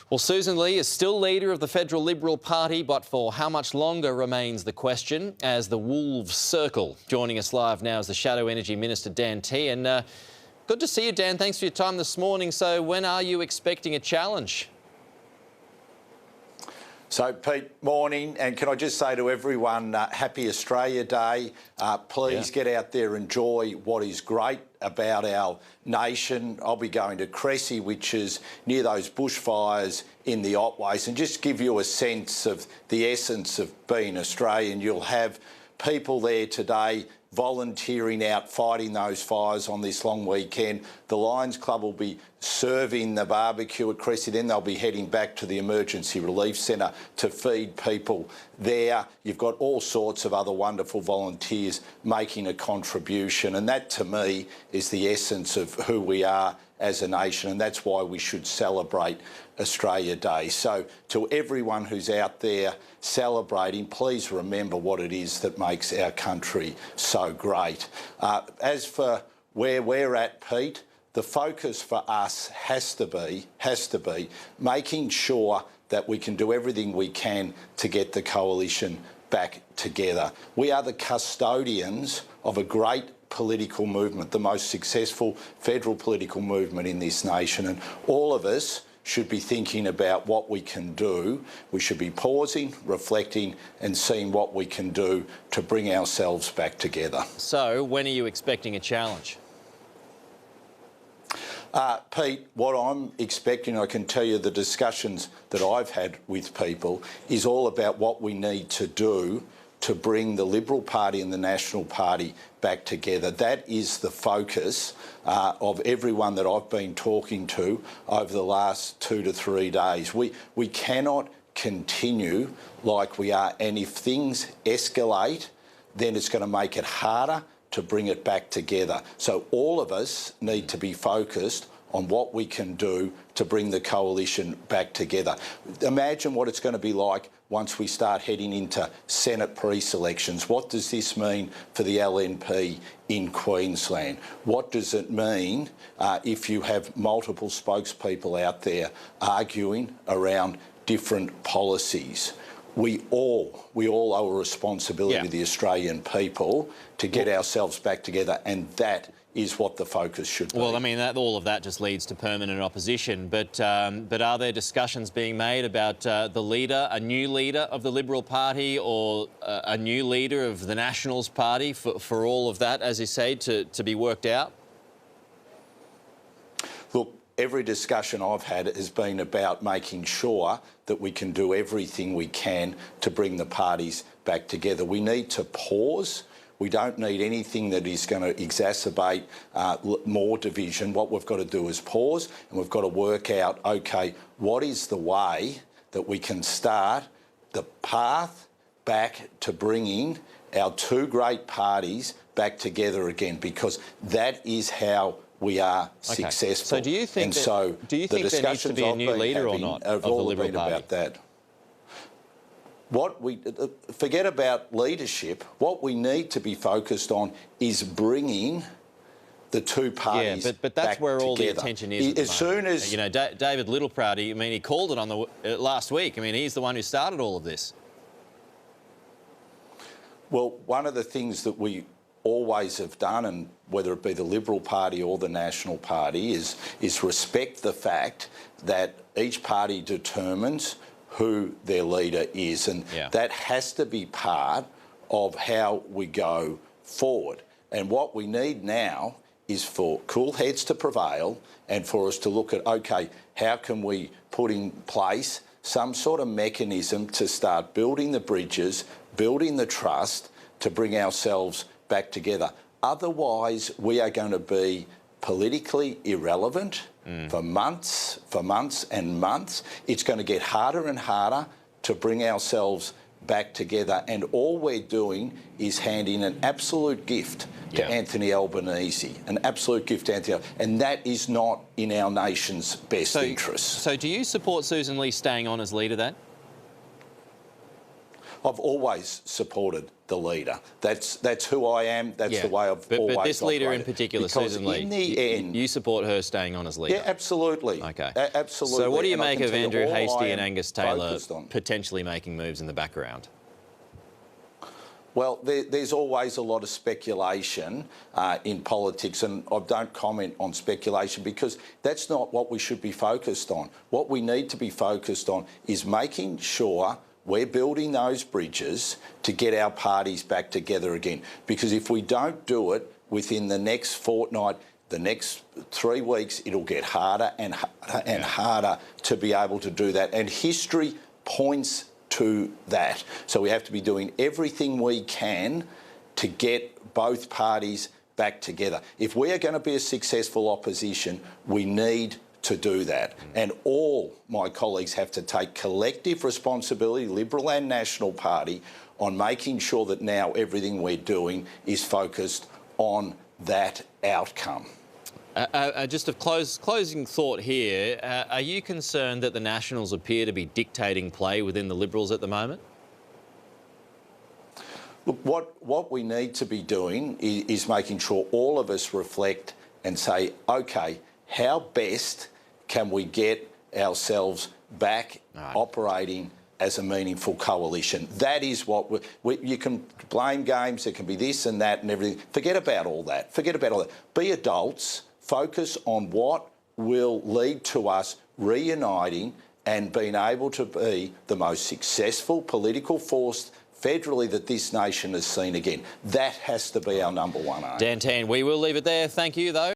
Well, Susan Ley is still leader of the Federal Liberal Party, but for how much longer remains the question as the wolves circle. Joining us live now is the Shadow Energy Minister, Tehan. Good to see you, Dan. Thanks for your time this morning. So when are you expecting a challenge? So, Pete, morning, and can I just say to everyone, happy Australia Day. Please get out there, enjoy what is great about our nation. I'll be going to Cressy, which is near those bushfires in the Otways, and just give you a sense of the essence of being Australian. You'll have people there today volunteering out, fighting those fires on this long weekend. The Lions Club will be serving the barbecue at Cressy, then they'll be heading back to the Emergency Relief Centre to feed people there. You've got all sorts of other wonderful volunteers making a contribution, and that to me is the essence of who we are as a nation, and that's why we should celebrate Australia Day. So to everyone who's out there celebrating, please remember what it is that makes our country so great. As for where we're at, Pete, the focus for us has to be making sure that we can do everything we can to get the coalition back together. We are the custodians of a great political movement, the most successful federal political movement in this nation, and all of us should be thinking about what we can do. We should be pausing, reflecting and seeing what we can do to bring ourselves back together. So when are you expecting a challenge? Pete, what I'm expecting, I can tell you the discussions that I've had with people, is all about what we need to do to bring the Liberal Party and the National Party back together. That is the focus of everyone that I've been talking to over the last 2 to 3 days. We cannot continue like we are, and if things escalate, then it's going to make it harder to bring it back together. So all of us need to be focused on what we can do to bring the coalition back together. Imagine what it's going to be like once we start heading into Senate pre-selections. What does this mean for the LNP in Queensland? What does it mean if you have multiple spokespeople out there arguing around different policies? We all owe a responsibility to the Australian people to get ourselves back together, and that is what the focus should be. Well, I mean, all of that just leads to permanent opposition. But are there discussions being made about the leader, a new leader of the Liberal Party, or a new leader of the Nationals Party for all of that, as you say, to be worked out? Look, every discussion I've had has been about making sure that we can do everything we can to bring the parties back together. We need to pause. We don't need anything that is going to exacerbate more division. What we've got to do is pause, and we've got to work out, OK, what is the way that we can start the path back to bringing our two great parties back together again, because that is how we are successful. So do you think there needs to be a new leader or not of the Liberal Party? About that. Forget about leadership. What we need to be focused on is bringing the two parties back but that's where all together. The attention is. As soon as you know, David Littleproud, I mean, he called it on the last week. I mean, he's the one who started all of this. Well, one of the things that we always have done, and whether it be the Liberal Party or the National Party, is respect the fact that each party determines who their leader is, and that has to be part of how we go forward. And what we need now is for cool heads to prevail, and for us to look at, OK, how can we put in place some sort of mechanism to start building the bridges, building the trust to bring ourselves back together. Otherwise, we are going to be politically irrelevant for months and months. It's going to get harder and harder to bring ourselves back together, and all we're doing is handing an absolute gift to Anthony Albanese, an absolute gift to Anthony, and that is not in our nation's best interests. So do you support Susan Ley staying on as leader then? I've always supported the leader. That's who I am. That's the way I've always But this leader operated. in particular, because Susan Ley, in the end, you support her staying on as leader? Yeah, absolutely. Okay. Absolutely. So what do you And I make can of tell you Andrew all I Hastie am and Angus Taylor focused on. potentially making moves in the background? Well, there's always a lot of speculation in politics, and I don't comment on speculation because that's not what we should be focused on. What we need to be focused on is making sure we're building those bridges to get our parties back together again. Because if we don't do it within the next fortnight, the next 3 weeks, it'll get harder and harder and harder to be able to do that. And history points to that. So we have to be doing everything we can to get both parties back together. If we are going to be a successful opposition, we need to do that. And all my colleagues have to take collective responsibility, Liberal and National Party, on making sure that now everything we're doing is focused on that outcome. Just a closing thought here. Are you concerned that the Nationals appear to be dictating play within the Liberals at the moment? Look, what we need to be doing is making sure all of us reflect and say, OK, how best can we get ourselves back operating as a meaningful coalition? That is what you can blame games, there can be this and that and everything. Forget about all that. Forget about all that. Be adults. Focus on what will lead to us reuniting and being able to be the most successful political force federally that this nation has seen again. That has to be our number one aim. Dan Tehan, we will leave it there. Thank you, though.